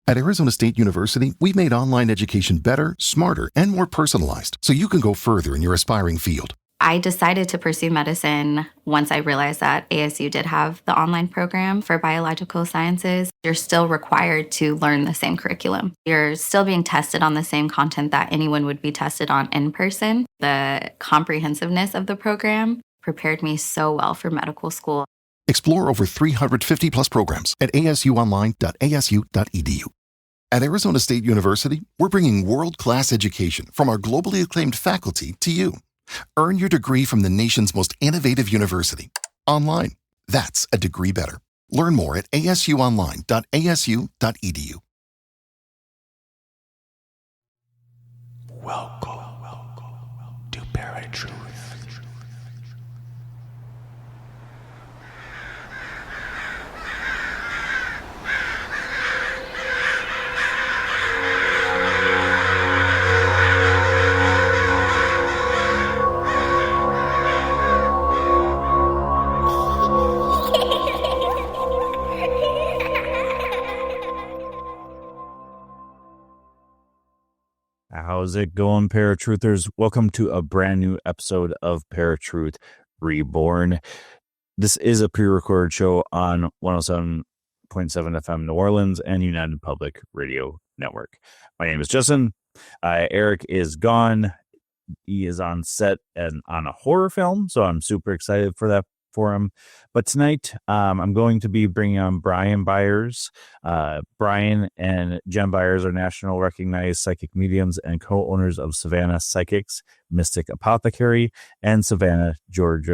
At Arizona State University, we've made online education better, smarter, and more personalized so you can go further in your aspiring field. I decided to pursue medicine once I realized that ASU did have the online program for biological sciences. You're still required to learn the same curriculum. You're still being tested on the same content that anyone would be tested on in person. The comprehensiveness of the program prepared me so well for medical school. Explore over 350 plus programs at asuonline.asu.edu. At Arizona State University, we're bringing world-class education from our globally acclaimed faculty to you. Earn your degree from the nation's most innovative university. Online. That's a degree better. Learn more at asuonline.asu.edu. Welcome to Paratruth. How's it going, Paratruthers? Welcome to a brand new episode of Paratruth Reborn. This is a pre-recorded show on 107.7 FM New Orleans and United Public Radio Network. My name is Justin. Eric is gone. He is on set and on a horror film, so I'm super excited for him. But tonight, I'm going to be bringing on Brian Byers. Brian and Jen Byers are national recognized psychic mediums and co-owners of Savannah Psychics, Mystic Apothecary, and Savannah Ghost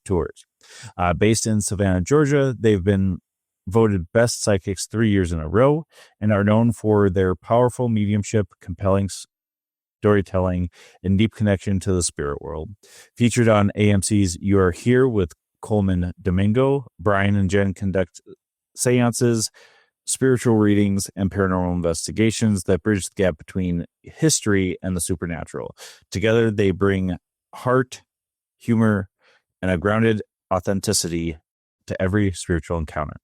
Tours. Based in Savannah, Georgia, they've been voted best psychics 3 years in a row and are known for their powerful mediumship, compelling storytelling, and deep connection to the spirit world. Featured on AMC's You Are Here with Colman Domingo, Brian and Jen conduct séances, spiritual readings, and paranormal investigations that bridge the gap between history and the supernatural. Together, they bring heart, humor, and a grounded authenticity to every spiritual encounter.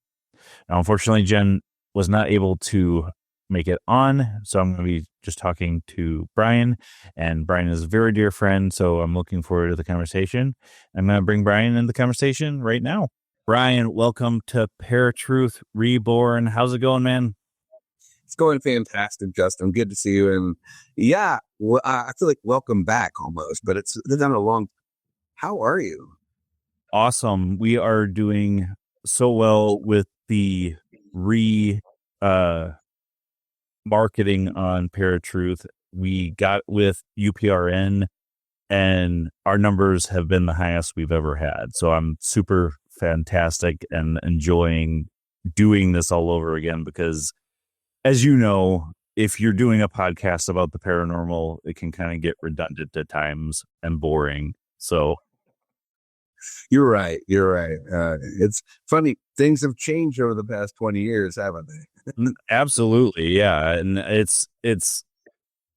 Now, unfortunately, Jen was not able to make it on, so I'm going to be just talking to Brian, and Brian is a very dear friend, so I'm looking forward to the conversation. I'm going to bring Brian in the conversation right now. Brian, welcome to Paratruth Reborn. How's it going, man? It's going fantastic, Justin. Good to see you. And yeah, I feel like welcome back almost, but it's been a long. How are you? Awesome. We are doing so well with the marketing on Paratruth. We got with UPRN and our numbers have been the highest we've ever had. So I'm super fantastic and enjoying doing this all over again because, as you know, if you're doing a podcast about the paranormal, it can kind of get redundant at times and boring. So You're right. It's funny. Things have changed over the past 20 years, haven't they? Absolutely. Yeah. And it's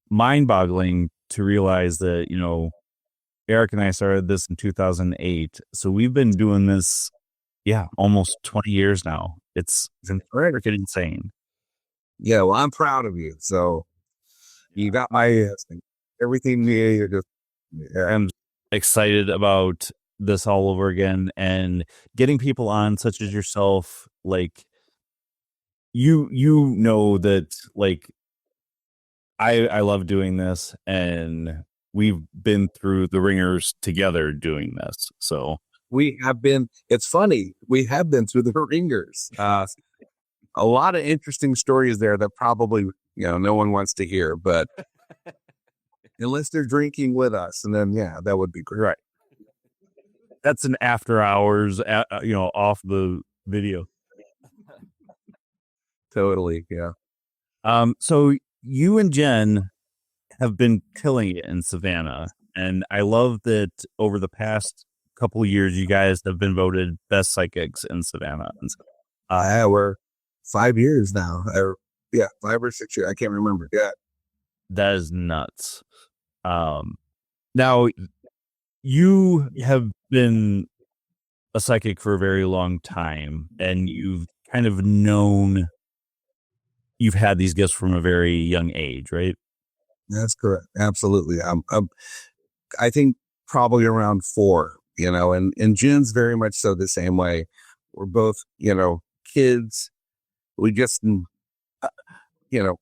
mind-boggling to realize that, you know, Eric and I started this in 2008. So we've been doing this, almost 20 years now. It's freaking insane. Yeah, well, I'm proud of you. So you got my everything. I'm excited about this all over again and getting people on such as yourself, like you know that like I love doing this and we've been through the ringers together doing this. So we have been, it's funny, we have been through the ringers. A lot of interesting stories there that probably, no one wants to hear, but unless they're drinking with us, and then, that would be great. Right. That's an after hours, off the video. Totally. Yeah. So you and Jen have been killing it in Savannah. And I love that over the past couple of years, you guys have been voted best psychics in Savannah. We're 5 years now. 5 or 6 years. I can't remember. Yeah. That is nuts. Now, you have been a psychic for a very long time, and you've kind of known you've had these gifts from a very young age, right? That's correct. Absolutely. I think probably around 4, and Jen's very much so the same way. We're both, kids. We just,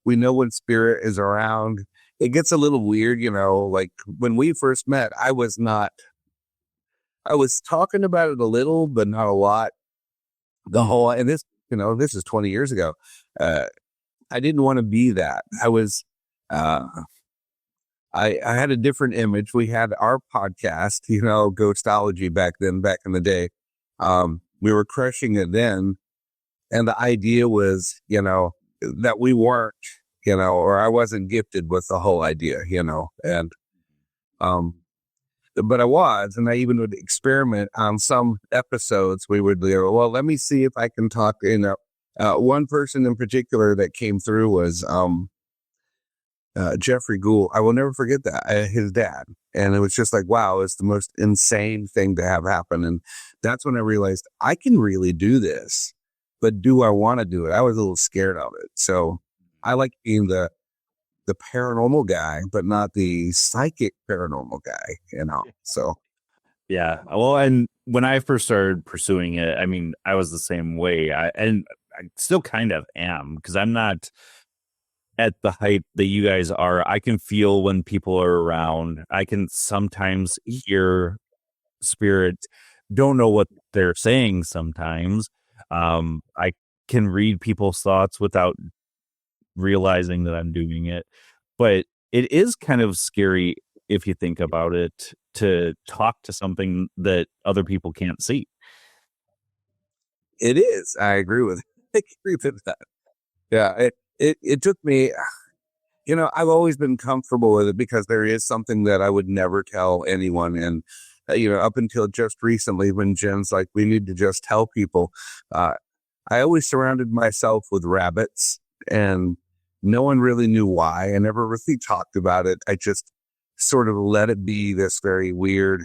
we know when spirit is around. It gets a little weird, like when we first met, I was talking about it a little, but not a lot. And this, this is 20 years ago. I didn't want to be that. I was, I had a different image. We had our podcast, Ghostology back in the day. We were crushing it then. And the idea was, that we weren't, or I wasn't gifted with the whole idea, and, but I was, and I even would experiment on some episodes. We would go, well, let me see if I can talk, one person in particular that came through was, Jeffrey Gould. I will never forget that, his dad. And it was just like, wow, it's the most insane thing to have happen. And that's when I realized I can really do this, but do I want to do it? I was a little scared of it. So I like being the paranormal guy, but not the psychic paranormal guy, so. Yeah. Well, and when I first started pursuing it, I mean, I was the same way. And I still kind of am, because I'm not at the height that you guys are. I can feel when people are around. I can sometimes hear spirit, don't know what they're saying sometimes. I can read people's thoughts without realizing that I'm doing it. But it is kind of scary, if you think about it, to talk to something that other people can't see. It is. I agree with that. Yeah. It took me, I've always been comfortable with it because there is something that I would never tell anyone. And, up until just recently when Jen's like, we need to just tell people, I always surrounded myself with rabbits, and no one really knew why. I never really talked about it. I just sort of let it be this very weird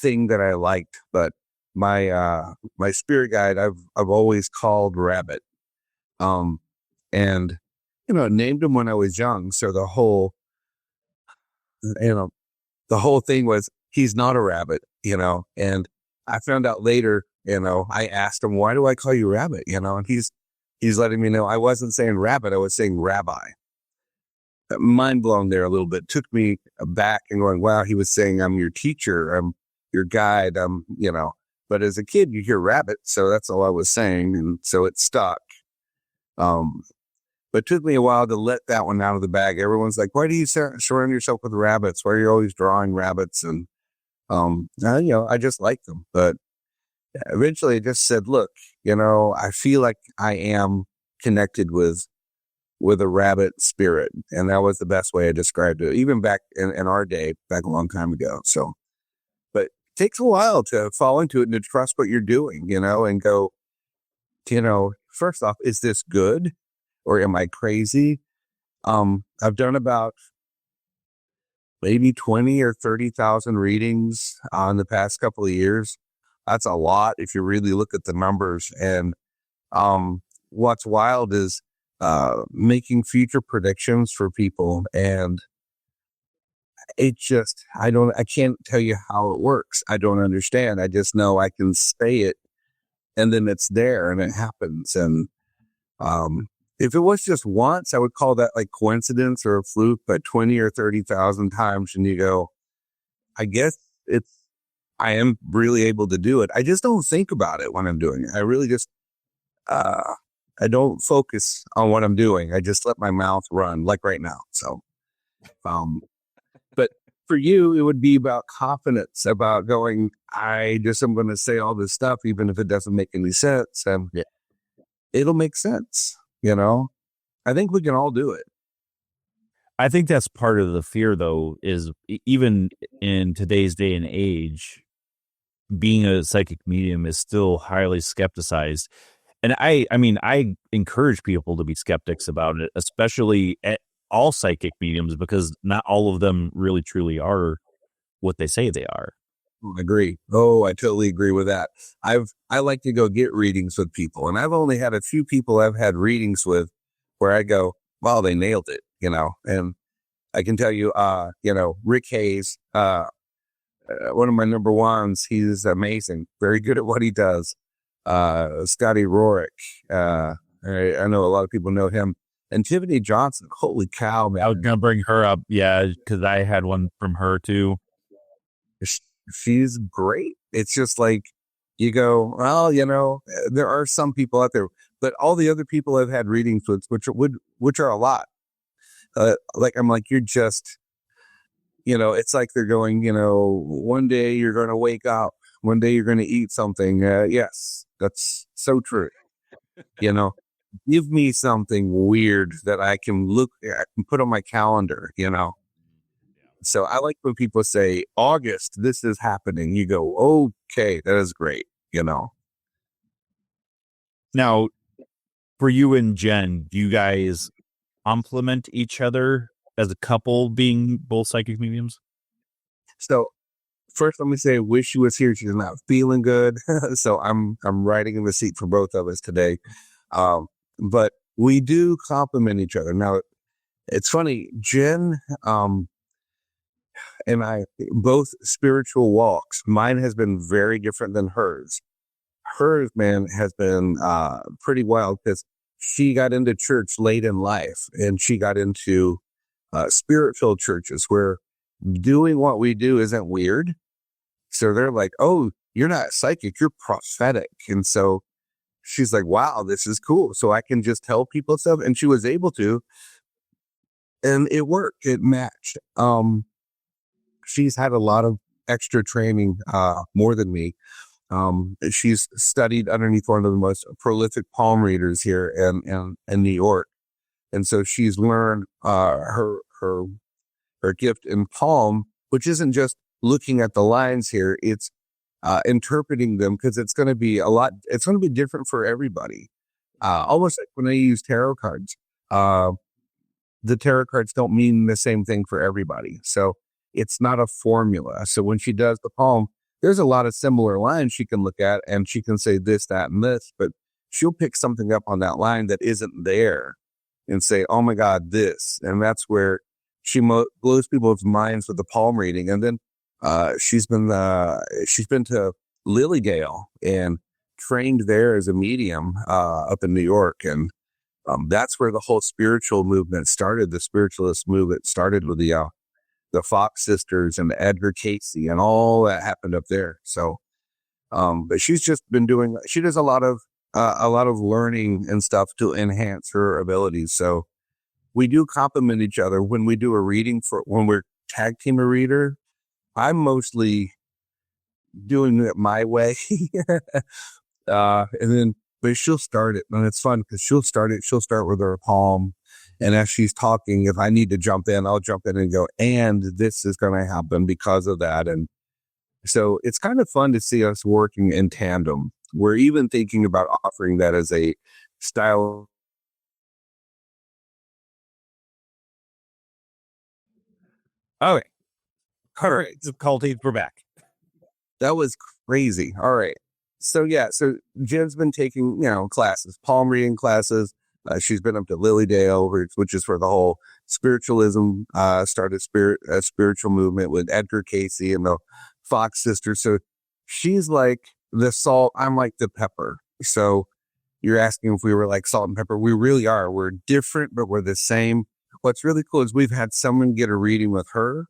thing that I liked. But my spirit guide, I've always called Rabbit. And, named him when I was young. So the whole thing was, he's not a rabbit, and I found out later, I asked him, why do I call you Rabbit? And he's letting me know I wasn't saying rabbit. I was saying rabbi. Mind blown there a little bit. Took me back and going, wow, he was saying, I'm your teacher. I'm your guide. But as a kid, you hear rabbit. So that's all I was saying. And so it stuck. But it took me a while to let that one out of the bag. Everyone's like, why do you surround yourself with rabbits? Why are you always drawing rabbits? And, I just like them. But eventually I just said, look, I feel like I am connected with a rabbit spirit. And that was the best way I described it, even back in our day, back a long time ago. So, but it takes a while to fall into it and to trust what you're doing, and go, first off, is this good? Or am I crazy? I've done about maybe 20 or 30,000 readings in the past couple of years. That's a lot if you really look at the numbers. And what's wild is making future predictions for people. And it just, I can't tell you how it works. I don't understand. I just know I can say it, and then it's there and it happens. And if it was just once, I would call that like coincidence or a fluke, but 20 or 30,000 times, and you go, I guess I am really able to do it. I just don't think about it when I'm doing it. I really just, I don't focus on what I'm doing. I just let my mouth run, like right now. So, but for you, it would be about confidence, about going, I'm going to say all this stuff, even if it doesn't make any sense. And it'll make sense. I think we can all do it. I think that's part of the fear, though, is even in today's day and age, being a psychic medium is still highly skepticized. And I encourage people to be skeptics about it, especially at all psychic mediums, because not all of them really truly are what they say they are. I agree. Oh, I totally agree with that. I like to go get readings with people, and I've only had a few people I've had readings with where I go, wow, they nailed it, and I can tell you, Rick Hayes, one of my number ones, he's amazing, very good at what he does. Scotty Rorick, I know a lot of people know him, and Tiffany Johnson. Holy cow, man! I was gonna bring her up, yeah, because I had one from her too. She's great. It's just like you go, well, there are some people out there, but all the other people I've had readings with, which are a lot. Like I'm like, you're just, it's like they're going, one day you're going to wake up, one day you're going to eat something. Yes, that's so true. Give me something weird that I can put on my calendar, So I like when people say, August, this is happening. You go, okay, that is great, Now, for you and Jen, do you guys complement each other as a couple being both psychic mediums? So first, let me say, wish she was here. She's not feeling good. So I'm riding in the seat for both of us today. But we do complement each other. Now, it's funny, Jen and I, both spiritual walks. Mine has been very different than hers. Hers, man, has been pretty wild because she got into church late in life, and she got into spirit-filled churches where doing what we do isn't weird. So they're like, oh, you're not psychic, you're prophetic. And so she's like, wow, this is cool. So I can just tell people stuff. And she was able to, and it worked. It matched. She's had a lot of extra training, more than me. She's studied underneath one of the most prolific palm readers here in New York. And so she's learned her gift in palm, which isn't just looking at the lines here. It's interpreting them, because it's going to be it's going to be different for everybody. Almost like when I use tarot cards, the tarot cards don't mean the same thing for everybody. So it's not a formula. So when she does the palm, there's a lot of similar lines she can look at, and she can say this, that, and this, but she'll pick something up on that line that isn't there and say, oh my God, this. And that's where she blows people's minds with the palm reading. And then she's been to Lilydale and trained there as a medium up in New York. And that's where the whole spiritual movement started. The spiritualist movement started with the Fox sisters and Edgar Casey, and all that happened up there. So, but she's just been she does a lot of learning and stuff to enhance her abilities. So we do complement each other when we do a reading. When we're tag team a reader, I'm mostly doing it my way. But she'll start it, and it's fun because she'll start with her palm. And as she's talking, if I need to jump in, I'll jump in and go, and this is going to happen because of that. And so it's kind of fun to see us working in tandem. We're even thinking about offering that as a style. Okay. All right. Difficulties, we're back. That was crazy. All right. So so Jen's been taking, classes, palm reading classes. She's been up to Lilydale, which is for the whole spiritualism, started spiritual movement with Edgar Casey and the Fox sisters. So she's like the salt. I'm like the pepper. So you're asking if we were like salt and pepper. We really are. We're different, but we're the same. What's really cool is we've had someone get a reading with her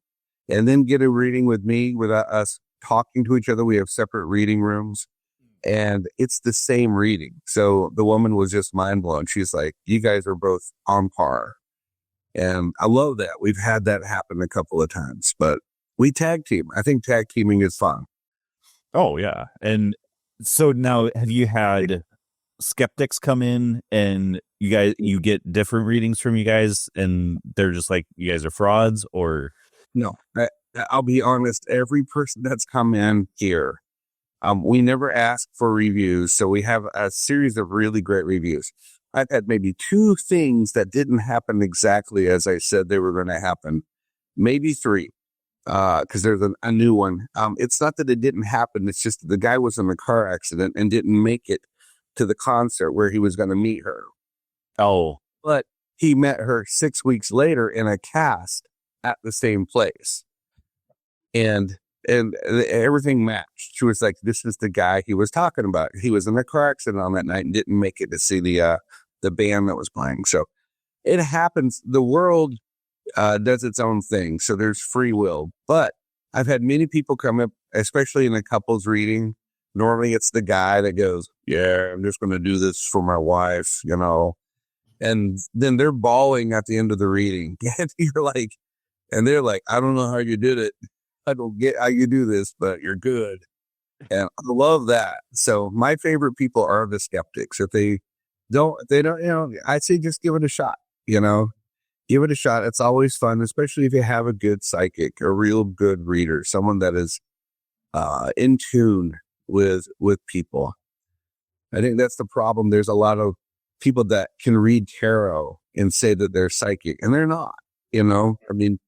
and then get a reading with me without us talking to each other. We have separate reading rooms. And it's the same reading. So the woman was just mind blown. She's like, you guys are both on par. And I love that. We've had that happen a couple of times, but we tag team. I think tag teaming is fun. Oh, yeah. And so now, have you had skeptics come in and you get different readings from you guys, and they're just like, you guys are frauds? Or no? I'll be honest. Every person that's come in here, we never ask for reviews, so we have a series of really great reviews. I've had maybe 2 things that didn't happen exactly as I said they were going to happen, maybe 3, because there's a new one. It's not that it didn't happen; it's just the guy was in a car accident and didn't make it to the concert where he was going to meet her. oh, But he met her 6 weeks later in a cast at the same place. And everything matched. She was like, this is the guy he was talking about. He was in a car accident on that night and didn't make it to see the band that was playing. So it happens. The world does its own thing. So there's free will. But I've had many people come up, especially in a couples reading. Normally it's the guy that goes, yeah, I'm just going to do this for my wife, you know. And then they're bawling at the end of the reading. And you're like, and they're like, I don't know how you did it. I don't get how you do this, but you're good. And I love that. So my favorite people are the skeptics. If they don't, you know, I say just give it a shot, you know, give it a shot. It's always fun, especially if you have a good psychic, a real good reader, someone that is in tune with people. I think that's the problem. There's a lot of people that can read tarot and say that they're psychic, and they're not, you know. I mean,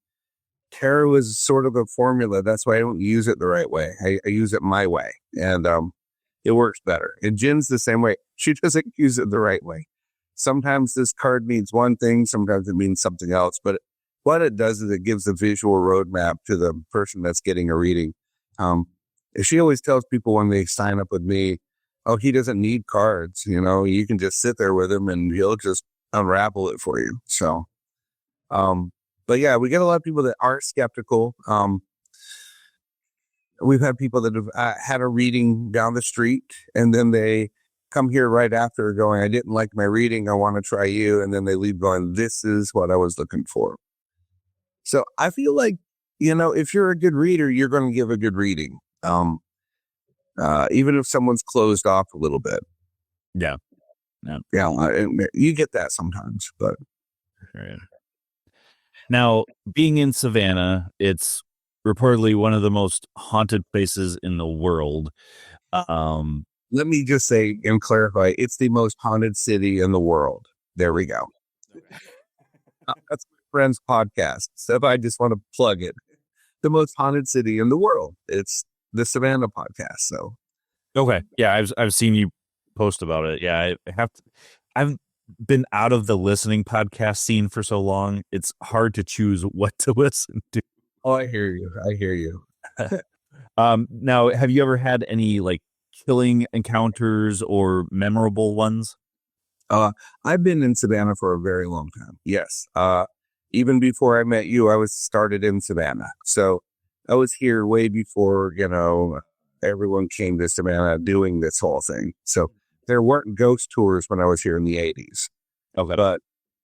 tarot is sort of a formula. That's why I don't use it the right way. I use it my way, and it works better. And Jen's the same way. She doesn't use it the right way. Sometimes this card means one thing, sometimes it means something else. But what it does is it gives a visual roadmap to the person that's getting a reading. She always tells people when they sign up with me, oh, he doesn't need cards. You know, you can just sit there with him and he'll just unravel it for you. So, but yeah, we get a lot of people that are skeptical. We've had people that have had a reading down the street and then they come here right after going, I didn't like my reading. I want to try you. And then they leave going, this is what I was looking for. So I feel like, you know, if you're a good reader, you're going to give a good reading. Even if someone's closed off a little bit. Yeah. You get that sometimes, but. Right. Now, being in Savannah, it's reportedly one of the most haunted places in the world. Let me just say and clarify, it's the most haunted city in the world. There we go. That's my friend's podcast. So if I just want to plug it, the most haunted city in the world. It's the Savannah podcast. So. Okay. Yeah. I've seen you post about it. Yeah. I've been out of the listening podcast scene for so long. It's hard to choose what to listen to. Oh, I hear you. Now, have you ever had any like killing encounters or memorable ones? I've been in Savannah for a very long time. Yes. Even before I met you, I was started in Savannah. So I was here way before, you know, everyone came to Savannah doing this whole thing. So there weren't ghost tours when I was here in the 80s. Okay. But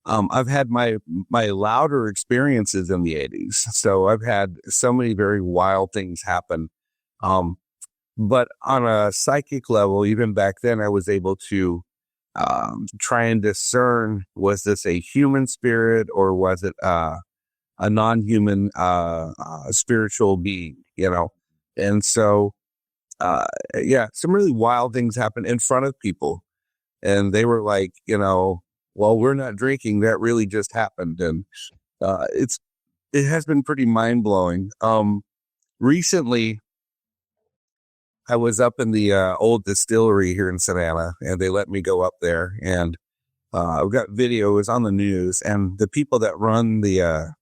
I've had my louder experiences in the 80s. So I've had so many very wild things happen. But on a psychic level, even back then, I was able to try and discern, was this a human spirit or was it a non-human spiritual being, you know? And so, some really wild things happened in front of people. And they were like, you know, well, we're not drinking. That really just happened. And it has been pretty mind-blowing. Recently, I was up in the old distillery here in Savannah, and they let me go up there. And I've got video. It was on the news. And the people that run the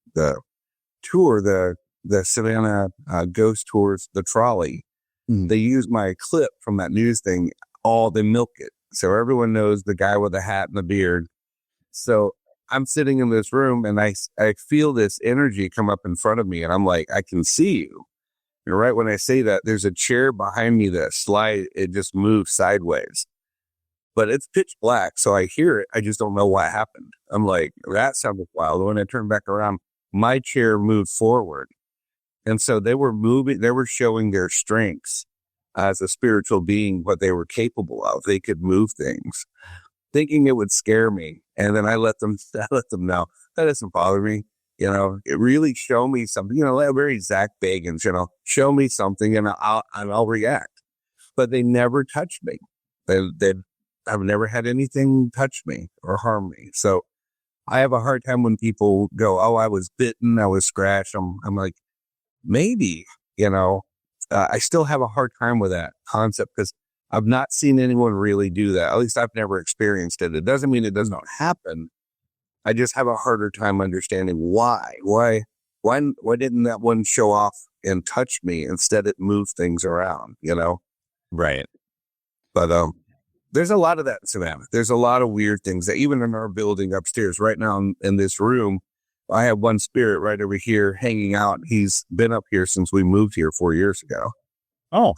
tour, the Savannah Ghost Tours, the trolley, they use my clip from that news thing. They milk it. So everyone knows the guy with the hat and the beard. So I'm sitting in this room and I feel this energy come up in front of me. And I'm like, I can see you. And right when I say that, there's a chair behind me that it just moves sideways. But it's pitch black. So I hear it. I just don't know what happened. I'm like, that sounded wild. When I turned back around, my chair moved forward. And so they were showing their strengths as a spiritual being, what they were capable of. They could move things, thinking it would scare me. And then I let them know that doesn't bother me. You know, it really show me something, you know, like very Zach Bagans, you know, show me something and I'll react. But they never touched me. I've never had anything touch me or harm me. So I have a hard time when people go, oh, I was bitten, I was scratched. I'm like, maybe, you know, I still have a hard time with that concept because I've not seen anyone really do that. At least I've never experienced it. It doesn't mean it does not happen. I just have a harder time understanding why didn't that one show off and touch me? Instead, it moved things around, Right. But there's a lot of that in Savannah. There's a lot of weird things that even in our building upstairs right now in this room, I have one spirit right over here hanging out. He's been up here since we moved here 4 years ago. Oh,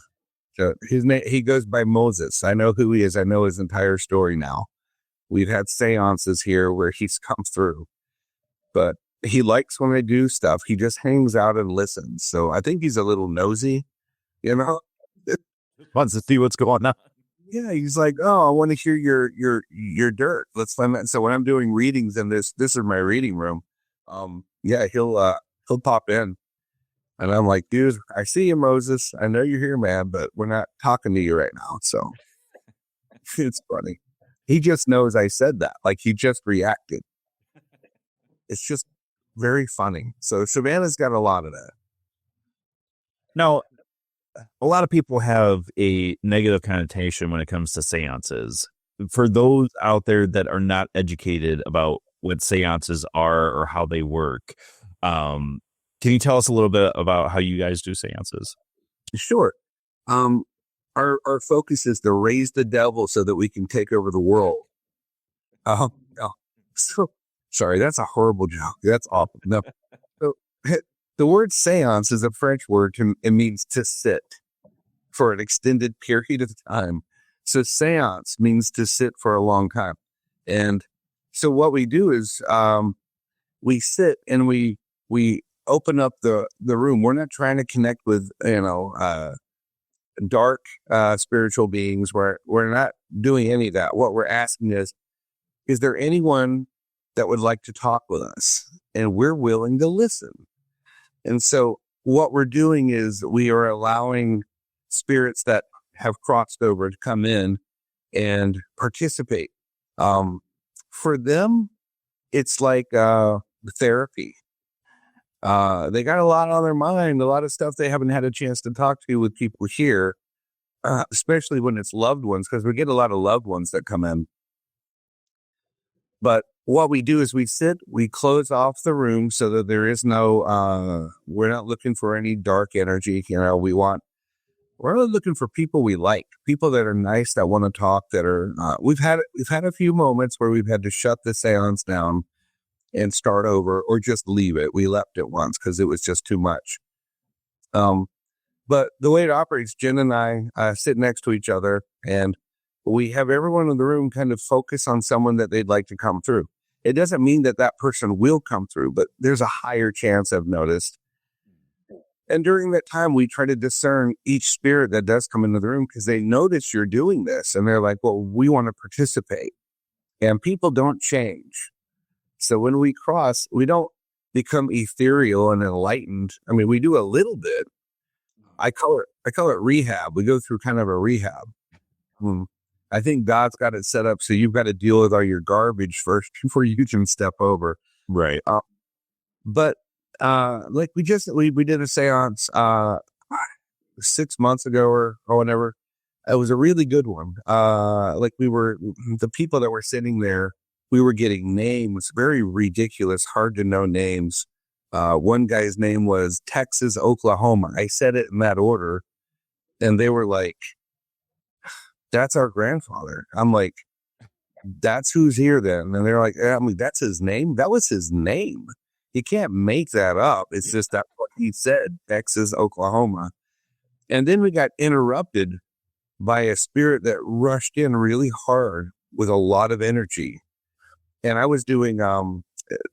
So his name, he goes by Moses. I know who he is. I know his entire story now. We've had séances here where he's come through, but he likes when I do stuff. He just hangs out and listens. So I think he's a little nosy, wants to see what's going on. Yeah, he's like, oh, I want to hear your dirt. Let's find that. So when I'm doing readings in this is my reading room. Yeah, he'll pop in, and I'm like, dude, I see you, Moses. I know you're here, man, but we're not talking to you right now. So it's funny. He just knows I said that. Like he just reacted. It's just very funny. So Savannah's got a lot of that. Now, a lot of people have a negative connotation when it comes to seances. For those out there that are not educated about what seances are or how they work, can you tell us a little bit about how you guys do seances? Sure. Our focus is to raise the devil so that we can take over the world. Oh, so sorry, that's a horrible joke. That's awful. No. So, the word séance is a French word. It means to sit for an extended period of time. So séance means to sit for a long time. And so what we do is we sit and we open up the room. We're not trying to connect with, dark spiritual beings. We're not doing any of that. What we're asking is there anyone that would like to talk with us? And we're willing to listen. And so what we're doing is we are allowing spirits that have crossed over to come in and participate. For them, it's like therapy. They got a lot on their mind, a lot of stuff they haven't had a chance to talk to with people here, especially when it's loved ones, because we get a lot of loved ones that come in. But what we do is we sit, we close off the room so that there is no, we're not looking for any dark energy. We're only looking for people we like, people that are nice, that want to talk, that are, we've had a few moments where we've had to shut the seance down and start over or just leave it. We left it once because it was just too much. But the way it operates, Jen and I sit next to each other and we have everyone in the room kind of focus on someone that they'd like to come through. It doesn't mean that person will come through, but there's a higher chance, I've noticed. And during that time, we try to discern each spirit that does come into the room because they notice you're doing this. And they're like, well, we want to participate. And people don't change. So when we cross, we don't become ethereal and enlightened. I mean, we do a little bit. I call it rehab. We go through kind of a rehab. I think God's got it set up so you've got to deal with all your garbage first before you can step over. Right. But like we did a seance 6 months ago or whenever. It was a really good one. Like the people that were sitting there, we were getting names, very ridiculous, hard to know names. One guy's name was Texas, Oklahoma. I said it in that order. And they were like, that's our grandfather. I'm like, that's who's here then. And they're like, that's his name. That was his name. You can't make that up. It's just that's what he said, Texas, Oklahoma. And then we got interrupted by a spirit that rushed in really hard with a lot of energy. And I was doing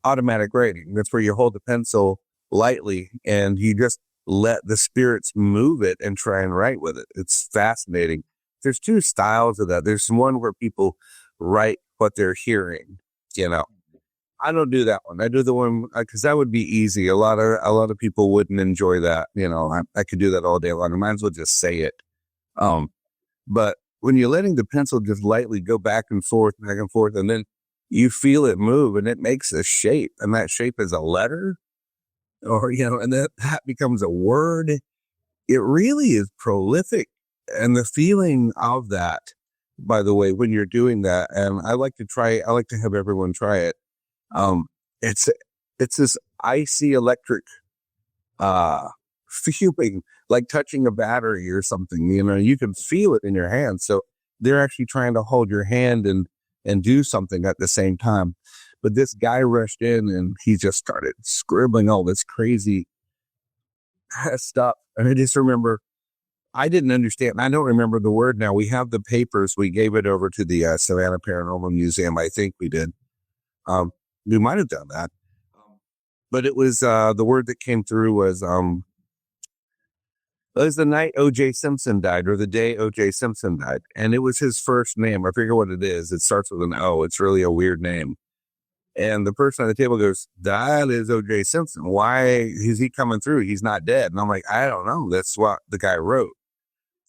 automatic writing. That's where you hold the pencil lightly and you just let the spirits move it and try and write with it. It's fascinating. There's two styles of that. There's one where people write what they're hearing. I don't do that one. I do the one because that would be easy. A lot of people wouldn't enjoy that. I could do that all day long. I might as well just say it. But when you're letting the pencil just lightly go back and forth, and then you feel it move and it makes a shape, and that shape is a letter, or and that becomes a word. It really is prolific. And the feeling of that, by the way, when you're doing that, and I like to have everyone try it. It's this icy electric feeling, like touching a battery or something. You can feel it in your hand. So they're actually trying to hold your hand and do something at the same time. But this guy rushed in and he just started scribbling all this crazy stuff. And I just remember, I didn't understand. I don't remember the word now. We have the papers. We gave it over to the Savannah Paranormal Museum. I think we did. We might have done that. But it was the word that came through was it was the night O.J. Simpson died, or the day O.J. Simpson died. And it was his first name. I forget what it is. It starts with an O. It's really a weird name. And the person at the table goes, that is O.J. Simpson. Why is he coming through? He's not dead. And I'm like, I don't know. That's what the guy wrote.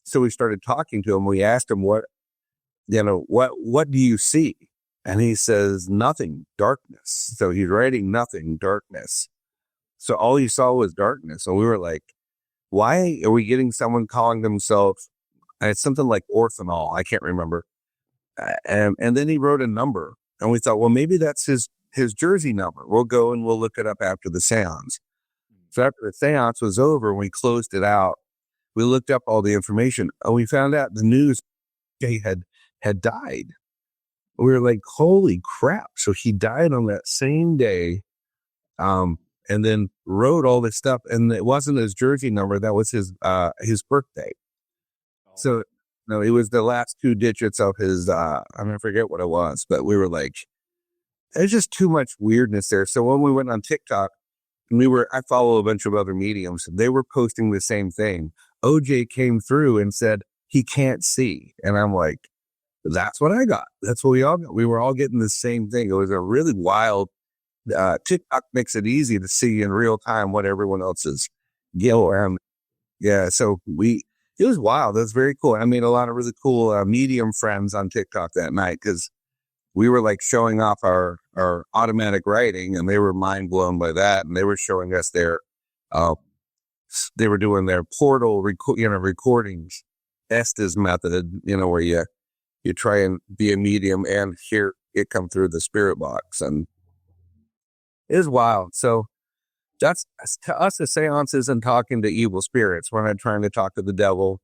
So we started talking to him. We asked him, what do you see? And he says, nothing, darkness. So he's writing nothing, darkness. So all he saw was darkness. So we were like, why are we getting someone calling themselves, it's something like orthanol, I can't remember. And then he wrote a number. And we thought, well, maybe that's his jersey number. We'll go and we'll look it up after the seance. So after the seance was over, we closed it out. We looked up all the information and we found out the news he had died. We were like, holy crap. So he died on that same day. And then wrote all this stuff. And it wasn't his jersey number. That was his birthday. So no, it was the last two digits of his, I forget what it was, but we were like, there's just too much weirdness there. So when we went on TikTok, I follow a bunch of other mediums. They were posting the same thing. OJ came through and said he can't see. And I'm like, that's what I got. That's what we all got. We were all getting the same thing. It was a really wild, TikTok makes it easy to see in real time what everyone else is getting. Yeah. So it was wild. It was very cool. I made a lot of really cool medium friends on TikTok that night because we were like showing off our automatic writing and they were mind blown by that. And they were showing us they were doing their portal recordings, Estes method, where you try and be a medium and hear it come through the spirit box. And it was wild. So that's to us, a seance isn't talking to evil spirits. We're not trying to talk to the devil.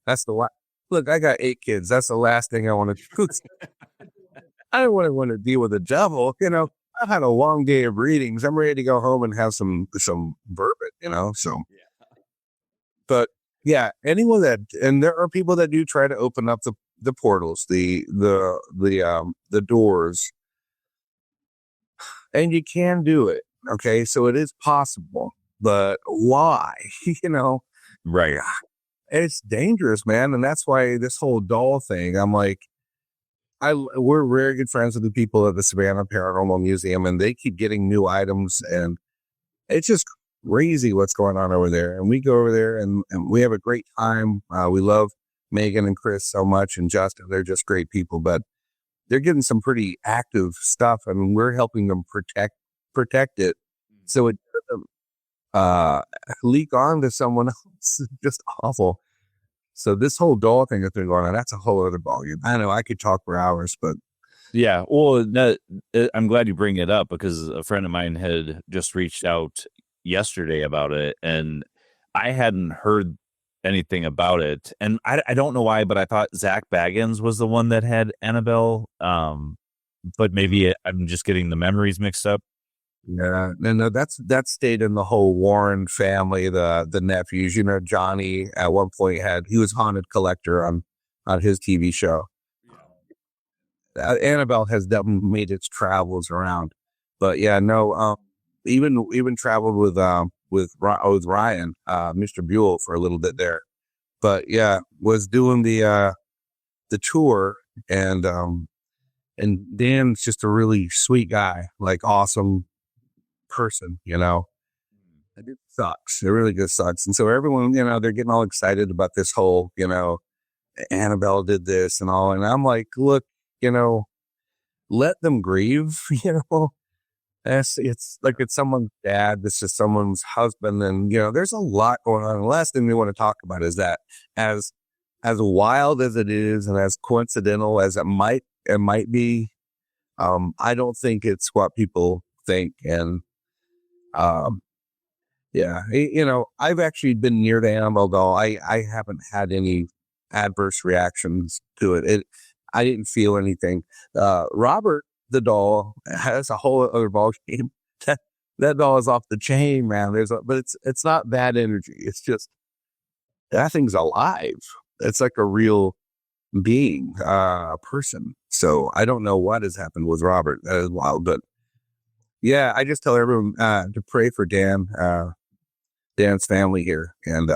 That's look, I got 8 kids. That's the last thing I want to do. I don't want to deal with the devil. I've had a long day of readings. I'm ready to go home and have some bourbon, so. But yeah, anyone and there are people that do try to open up the portals, the doors, and you can do it. Okay. So it is possible, but why, Right. It's dangerous, man. And that's why this whole doll thing, I'm like, we're very good friends with the people at the Savannah Paranormal Museum, and they keep getting new items, and it's just crazy what's going on over there. And we go over there and we have a great time. We love Megan and Chris so much, and Justin. They're just great people, but they're getting some pretty active stuff, and we're helping them protect it so it doesn't leak on to someone else. It's just awful. So this whole doll thing that's been going on, that's a whole other ballgame. I know I could talk for hours, but yeah. Well, I'm glad you bring it up because a friend of mine had just reached out yesterday about it, and I hadn't heard anything about it. And I don't know why, but I thought Zach Baggins was the one that had Annabelle. But maybe I'm just getting the memories mixed up. Yeah, no, that stayed in the whole Warren family, the nephews. Johnny at one point he was haunted collector on his TV show. Annabelle has made its travels around, but yeah, no, even traveled with Ryan, Mr. Buell for a little bit there, but yeah, was doing the tour, and Dan's just a really sweet guy, like awesome person, it sucks. It really just sucks. And so everyone, they're getting all excited about this whole, Annabelle did this and all. And I'm like, look, let them grieve, it's like it's someone's dad. This is someone's husband. And, there's a lot going on. The last thing we want to talk about is that as wild as it is and as coincidental as it might be, I don't think it's what people think. And yeah, I've actually been near the Annabelle doll. I haven't had any adverse reactions to it. I didn't feel anything. Robert the doll has a whole other ball game. That doll is off the chain, man. But it's not bad energy. It's just that thing's alive. It's like a real being, a person. So I don't know what has happened with Robert. That is wild. But yeah, I just tell everyone to pray for Dan's family here, and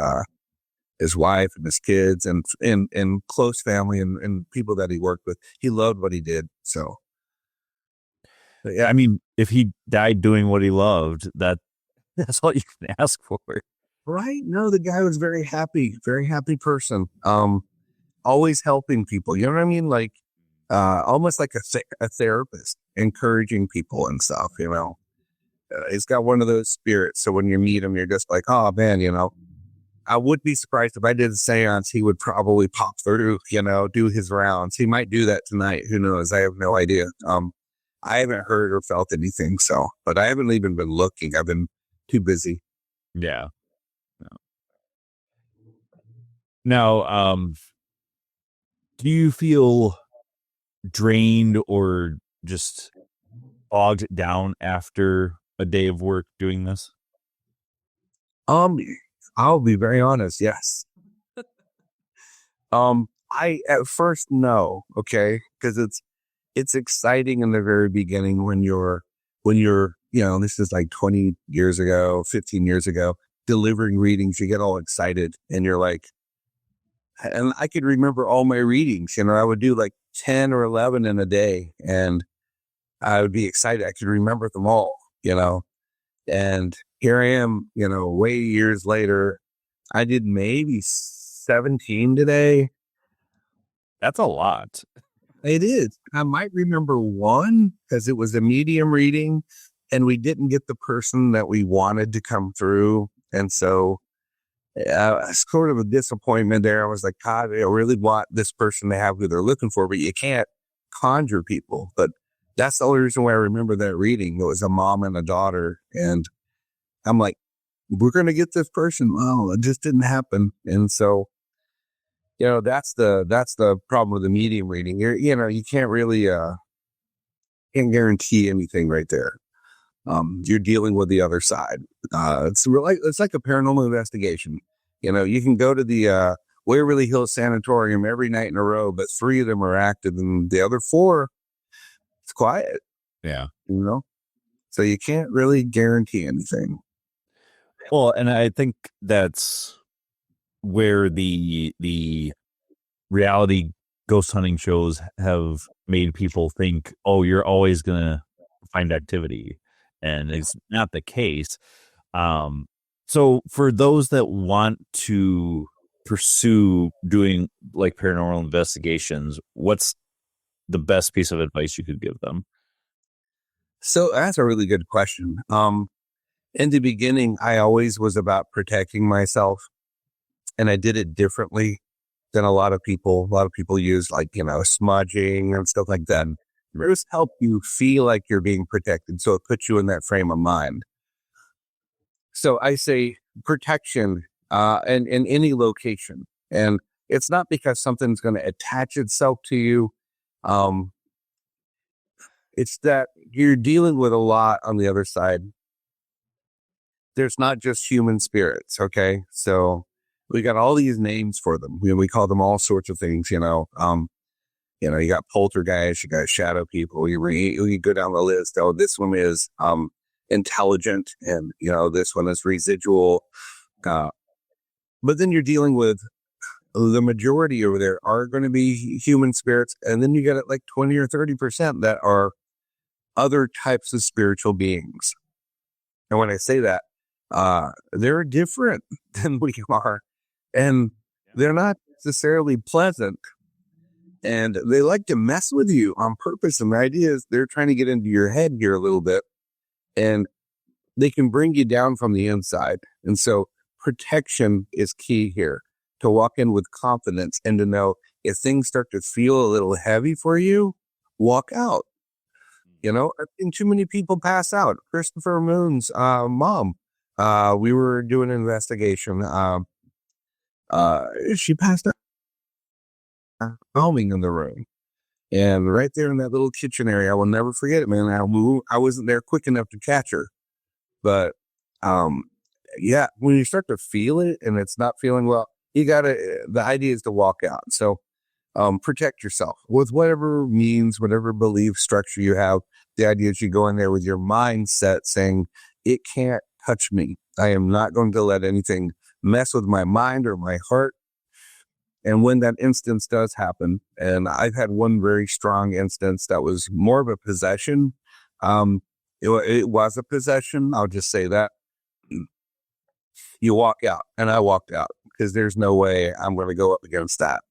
his wife and his kids and close family and people that he worked with. He loved what he did. So yeah, I mean, if he died doing what he loved, that's all you can ask for. Right? No, the guy was very happy person. Always helping people. You know what I mean? Like, almost like a therapist, encouraging people and stuff, he's got one of those spirits. So when you meet him, you're just like, oh man, I would be surprised if I did a seance, he would probably pop through, do his rounds. He might do that tonight. Who knows? I have no idea. I haven't heard or felt anything. But I haven't even been looking. I've been too busy. Yeah. No. Now, do you feel drained or just bogged down after a day of work doing this? I'll be very honest. Yes. I at first no. Okay. Cause it's exciting in the very beginning when you're, this is like 20 years ago, 15 years ago, delivering readings, you get all excited and you're like, and I could remember all my readings, I would do like 10 or 11 in a day and I would be excited. I could remember them all, and here I am, way years later, I did maybe 17 today. That's a lot. It is. I might remember one because it was a medium reading and we didn't get the person that we wanted to come through. And so sort of a disappointment there. I was like, God, I really want this person to have who they're looking for, but you can't conjure people. But that's the only reason why I remember that reading. It was a mom and a daughter. And I'm like, we're going to get this person. Well, it just didn't happen. And so, that's the problem with the medium reading. You can't really, can't guarantee anything right there. You're dealing with the other side. It's like a paranormal investigation. You can go to the Waverly Hills Sanatorium every night in a row, but 3 of them are active and the other 4, it's quiet. Yeah. So you can't really guarantee anything. Well, and I think that's where the reality ghost hunting shows have made people think, oh, you're always going to find activity. And it's not the case. So for those that want to pursue doing like paranormal investigations, what's the best piece of advice you could give them? So that's a really good question. In the beginning, I always was about protecting myself, and I did it differently than a lot of people. A lot of people use smudging and stuff like that. Just help you feel like you're being protected. So it puts you in that frame of mind. So I say protection in any location. And it's not because something's going to attach itself to you. It's that you're dealing with a lot on the other side. There's not just human spirits. Okay. So we got all these names for them. We call them all sorts of things, you got poltergeists, you got shadow people. You go down the list. Oh, this one is intelligent, and this one is residual. But then you're dealing with the majority over there are going to be human spirits, and then you got like 20 or 30% that are other types of spiritual beings. And when I say that, they're different than we are, and they're not necessarily pleasant. And they like to mess with you on purpose. And the idea is they're trying to get into your head here a little bit, and they can bring you down from the inside. And so protection is key here, to walk in with confidence and to know if things start to feel a little heavy for you, walk out. I've seen too many people pass out. Christopher Moon's mom, we were doing an investigation. She passed out, filming in the room. And right there in that little kitchen area, I will never forget it, man. I wasn't there quick enough to catch her. But, yeah, when you start to feel it and it's not feeling well, the idea is to walk out. So, protect yourself with whatever means, whatever belief structure you have. The idea is you go in there with your mindset saying, it can't touch me. I am not going to let anything mess with my mind or my heart. And when that instance does happen, and I've had one very strong instance that was more of a possession. It was a possession. I'll just say that. You walk out, and I walked out because there's no way I'm going to go up against that.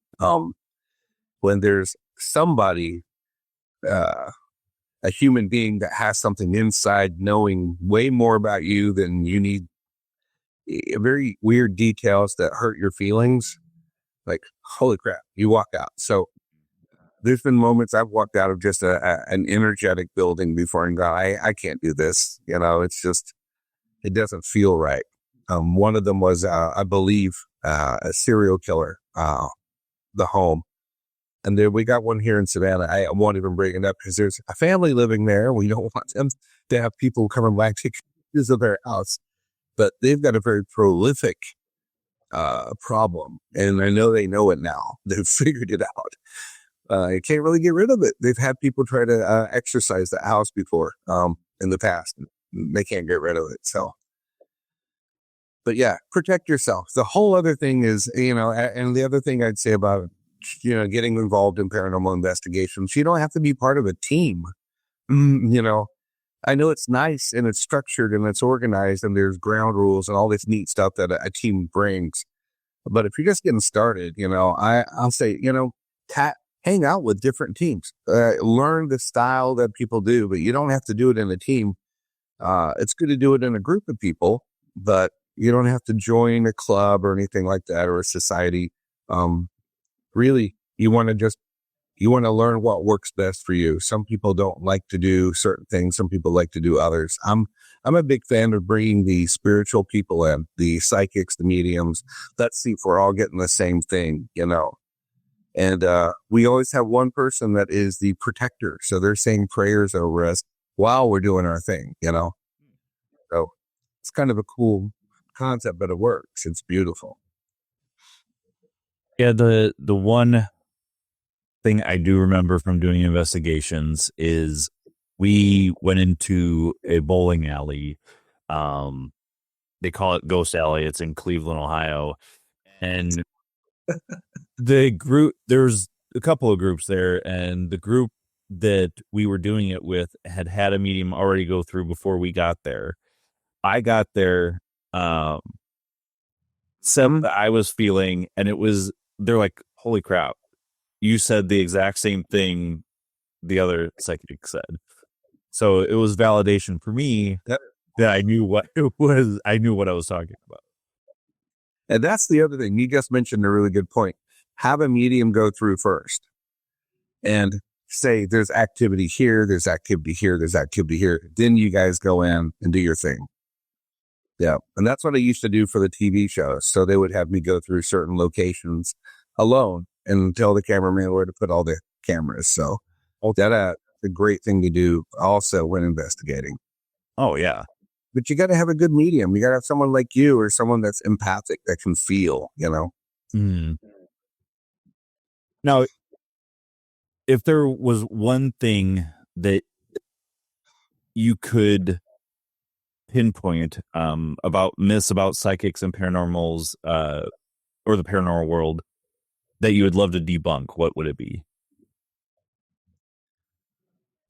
When there's somebody, a human being that has something inside, knowing way more about you than you need, very weird details that hurt your feelings. Like, holy crap, you walk out. So there's been moments I've walked out of just an energetic building before and gone, I can't do this. It's just, it doesn't feel right. One of them was, I believe, a serial killer, the home. And then we got one here in Savannah. I won't even bring it up because there's a family living there. We don't want them to have people coming back to pictures of their house. But they've got a very prolific problem. And I know they know it now. They've figured it out. You can't really get rid of it. They've had people try to exercise the house before in the past. They can't get rid of it. So, but yeah, protect yourself. The whole other thing is, and the other thing I'd say about, getting involved in paranormal investigations, you don't have to be part of a team. I know it's nice and it's structured and it's organized and there's ground rules and all this neat stuff that a team brings. But if you're just getting started, I'll say, hang out with different teams, learn the style that people do, but you don't have to do it in a team. It's good to do it in a group of people, but you don't have to join a club or anything like that or a society. Really, you want to learn what works best for you. Some people don't like to do certain things. Some people like to do others. I'm a big fan of bringing the spiritual people in, the psychics, the mediums. Let's see if we're all getting the same thing, And we always have one person that is the protector. So they're saying prayers over us while we're doing our thing, So it's kind of a cool concept, but it works. It's beautiful. Yeah, the one thing I do remember from doing investigations is we went into a bowling alley. They call it Ghost Alley. It's in Cleveland, Ohio. And the group, there's a couple of groups there, and the group that we were doing it with had a medium already go through before we got there. I got there, some I was feeling, and they're like, holy crap, you said the exact same thing the other psychic said. So it was validation for me that I knew what it was. I knew what I was talking about. And that's the other thing. You just mentioned a really good point. Have a medium go through first and say, there's activity here, there's activity here, there's activity here. Then you guys go in and do your thing. Yeah. And that's what I used to do for the TV shows. So they would have me go through certain locations alone and tell the cameraman where to put all the cameras. So that's a great thing to do also when investigating. Oh, yeah. But you got to have a good medium. You got to have someone like you or someone that's empathic that can feel, Mm. Now, if there was one thing that you could pinpoint about myths about psychics and paranormals or the paranormal world that you would love to debunk, what would it be?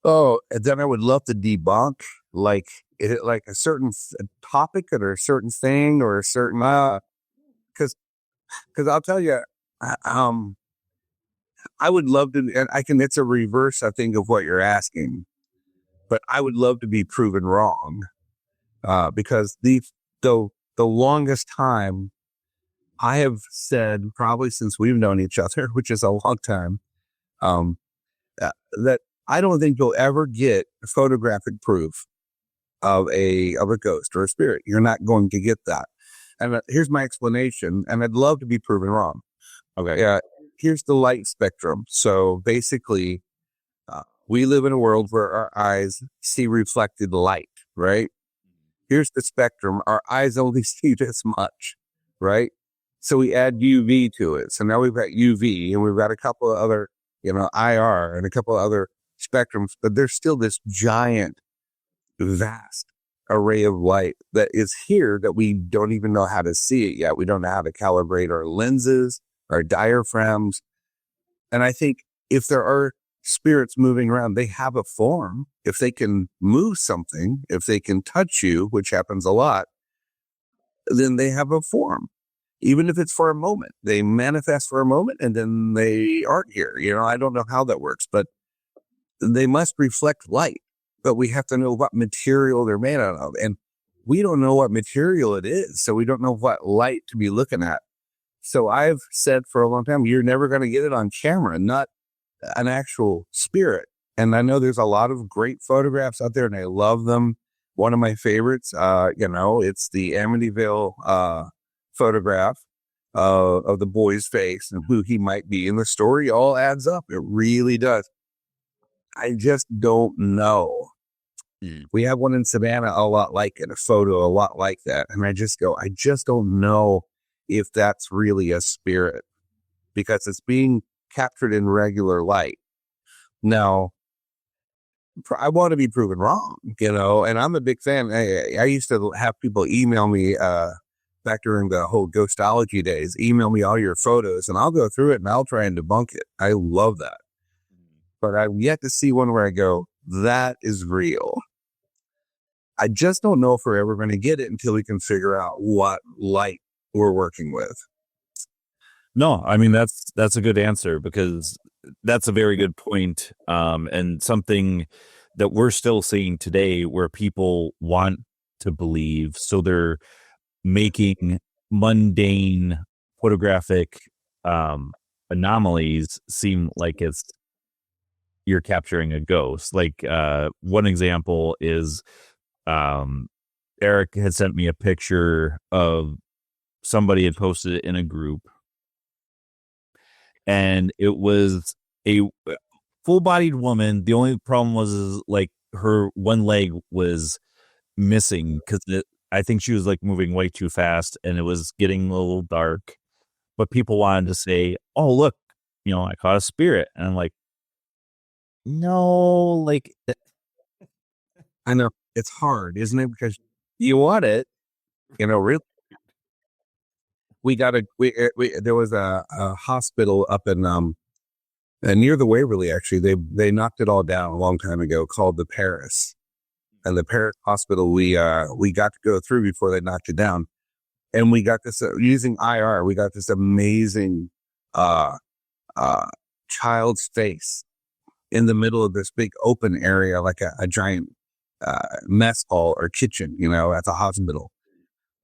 Oh, and then I would love to debunk, like, is it like a certain topic or a certain thing or a certain, because I'll tell you, I would love to, and it's a reverse, I think, of what you're asking, but I would love to be proven wrong, because the longest time I have said, probably since we've known each other, which is a long time, that I don't think you'll ever get photographic proof of a ghost or a spirit. You're not going to get that. And here's my explanation, and I'd love to be proven wrong. Okay. Yeah. Here's the light spectrum. So basically, we live in a world where our eyes see reflected light, right? Here's the spectrum. Our eyes only see this much, right? So we add UV to it. So now we've got UV, and we've got a couple of other, IR and a couple of other spectrums, but there's still this giant, vast array of light that is here that we don't even know how to see it yet. We don't know how to calibrate our lenses, our diaphragms. And I think if there are spirits moving around, they have a form. If they can move something, if they can touch you, which happens a lot, then they have a form. Even if it's for a moment, they manifest for a moment and then they aren't here. I don't know how that works, but they must reflect light. But we have to know what material they're made out of. And we don't know what material it is. So we don't know what light to be looking at. So I've said for a long time, you're never going to get it on camera, not an actual spirit. And I know there's a lot of great photographs out there and I love them. One of my favorites, it's the Amityville photograph of the boy's face and who he might be. And the story all adds up. It really does. I just don't know. We have one in Savannah a lot like it, a photo a lot like that. And I just don't know if that's really a spirit because it's being captured in regular light. Now, I want to be proven wrong, and I'm a big fan. I used to have people email me back during the whole ghostology days, email me all your photos and I'll go through it and I'll try and debunk it. I love that. But I've yet to see one where I go, that is real. I just don't know if we're ever going to get it until we can figure out what light we're working with. No, I mean, that's a good answer because that's a very good point. And something that we're still seeing today where people want to believe. So they're making mundane photographic anomalies seem like you're capturing a ghost. Like one example is Eric had sent me a picture of somebody had posted it in a group. And it was a full-bodied woman. The only problem was like her one leg was missing because I think she was like moving way too fast and it was getting a little dark. But people wanted to say, "Oh, look, I caught a spirit," and I'm like, "No, like." I know it's hard, isn't it? Because you want it, really. We got there was a hospital up in near the Waverly. Actually, they knocked it all down a long time ago, called the Paris, and the Paris hospital we got to go through before they knocked it down, and we got this using IR. We got this amazing child's face in the middle of this big open area, like a giant mess hall or kitchen, at the hospital,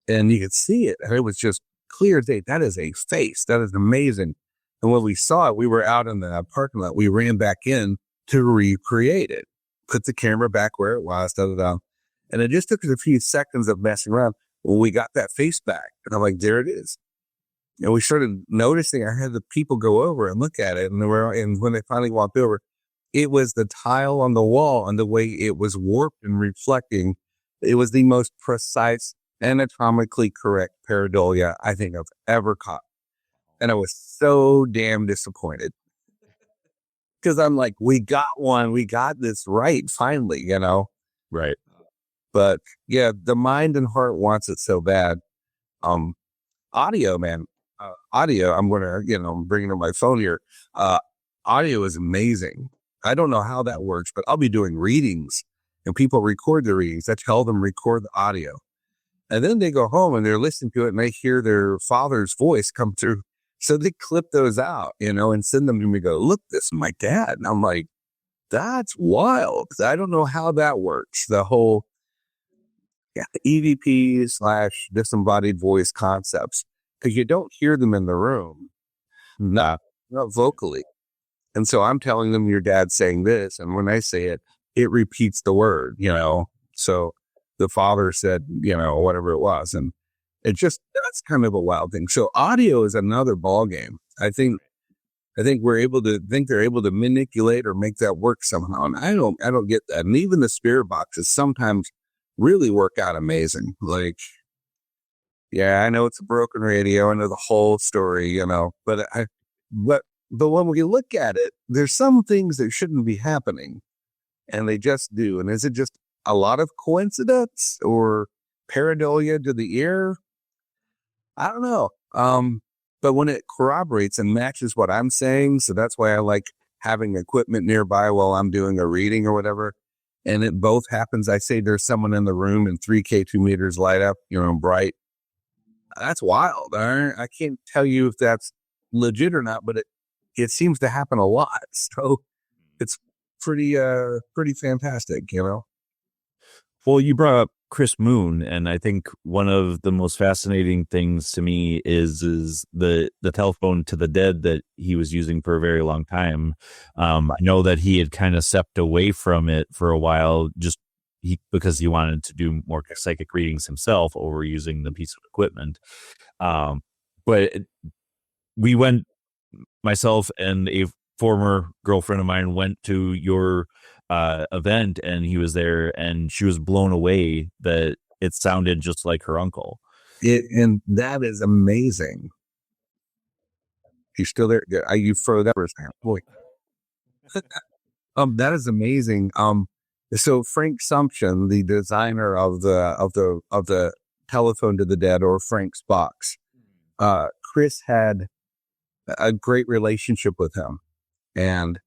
and you could see it, and it was just clear as day. That is a face. That is amazing. And when we saw it, we were out in the parking lot. We ran back in to recreate it, put the camera back where it was, and it just took us a few seconds of messing around when we got that face back. And I'm like, there it is. And we started noticing. I had the people go over and look at it, and when they finally walked over, it was the tile on the wall and the way it was warped and reflecting. It was the most precise, anatomically correct pareidolia I think I've ever caught. And I was so damn disappointed because I'm like, we got one. We got this right finally, Right. But yeah, the mind and heart wants it so bad. Audio, man. Audio, I'm going to, I'm bringing up my phone here. Audio is amazing. I don't know how that works, but I'll be doing readings and people record the readings. I tell them record the audio. And then they go home and they're listening to it and they hear their father's voice come through. So they clip those out, and send them to me. Go, look, this is my dad. And I'm like, that's wild. I don't know how that works. The whole EVP / disembodied voice concepts, because you don't hear them in the room, not vocally. And so I'm telling them your dad's saying this. And when I say it, it repeats the word, So the father said, whatever it was. And that's kind of a wild thing. So audio is another ball game. I think they're able to manipulate or make that work somehow. And I don't get that. And even the spirit boxes sometimes really work out amazing. Like, yeah, I know it's a broken radio. I know the whole story, but when we look at it, there's some things that shouldn't be happening and they just do. And is it just a lot of coincidence or pareidolia to the ear? I don't know. But when it corroborates and matches what I'm saying, so that's why I like having equipment nearby while I'm doing a reading or whatever. And it both happens. I say there's someone in the room and 3K 2 meters light up, bright. That's wild. I can't tell you if that's legit or not, but it seems to happen a lot. So it's pretty fantastic, Well, you brought up Chris Moon, and I think one of the most fascinating things to me is the telephone to the dead that he was using for a very long time. I know that he had kind of stepped away from it for a while, because he wanted to do more psychic readings himself over using the piece of equipment. But we went, myself and a former girlfriend of mine went to your event, and he was there, and she was blown away that it sounded just like her uncle. And that is amazing. He's still there. You froze that for a second. Boy. That is amazing. So Frank Sumption, the designer of the telephone to the dead, or Frank's box, Chris had a great relationship with him, and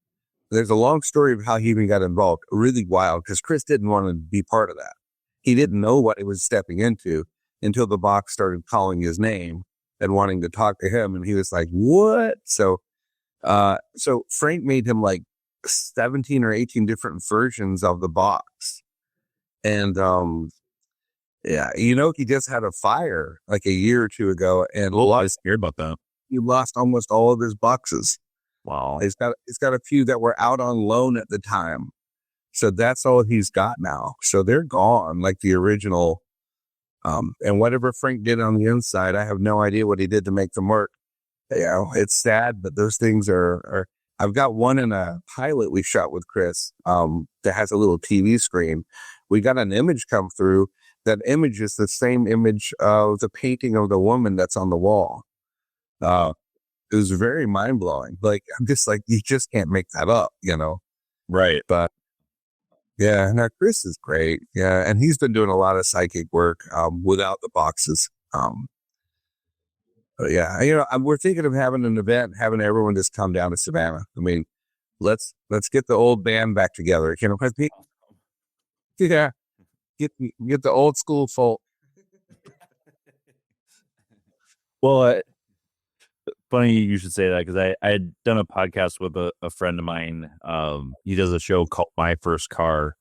there's a long story of how he even got involved. Really wild, because Chris didn't want to be part of that. He didn't know what he was stepping into until the box started calling his name and wanting to talk to him, and he was like, "What?" So Frank made him like 17 or 18 different versions of the box. And he just had a fire like a year or two ago, and I was scared about that. He lost almost all of his boxes. Wow. He's got a few that were out on loan at the time. So that's all he's got now. So they're gone, like the original. And whatever Frank did on the inside, I have no idea what he did to make them work. It's sad, but those things are I've got one in a pilot we shot with Chris that has a little TV screen. We got an image come through. That image is the same image of the painting of the woman that's on the wall. It was very mind blowing. Like, I'm just like, you just can't make that up, Right. But yeah, now Chris is great. Yeah. And he's been doing a lot of psychic work without the boxes. But yeah, we're thinking of having an event, having everyone just come down to Savannah. I mean, let's get the old band back together. Yeah, get the old school folk. Well, funny you should say that, because I had done a podcast with a friend of mine. He does a show called My First Car,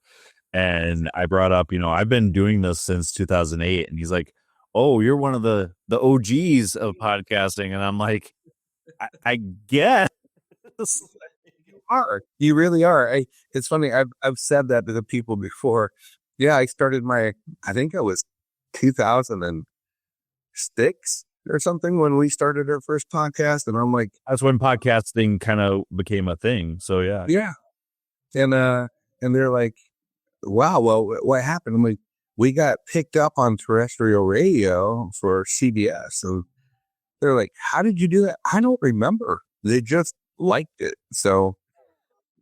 and I brought up, I've been doing this since 2008, and he's like, "Oh, you're one of the OGs of podcasting," and I'm like, I guess you are. You really are. It's funny. I've said that to the people before. Yeah, I started I think it was 2006 or something when we started our first podcast, and I'm like, that's when podcasting kind of became a thing. So yeah. And they're like, "Wow, well, what happened?" I'm like, "We got picked up on terrestrial radio for CBS." So they're like, "How did you do that?" I don't remember. They just liked it. So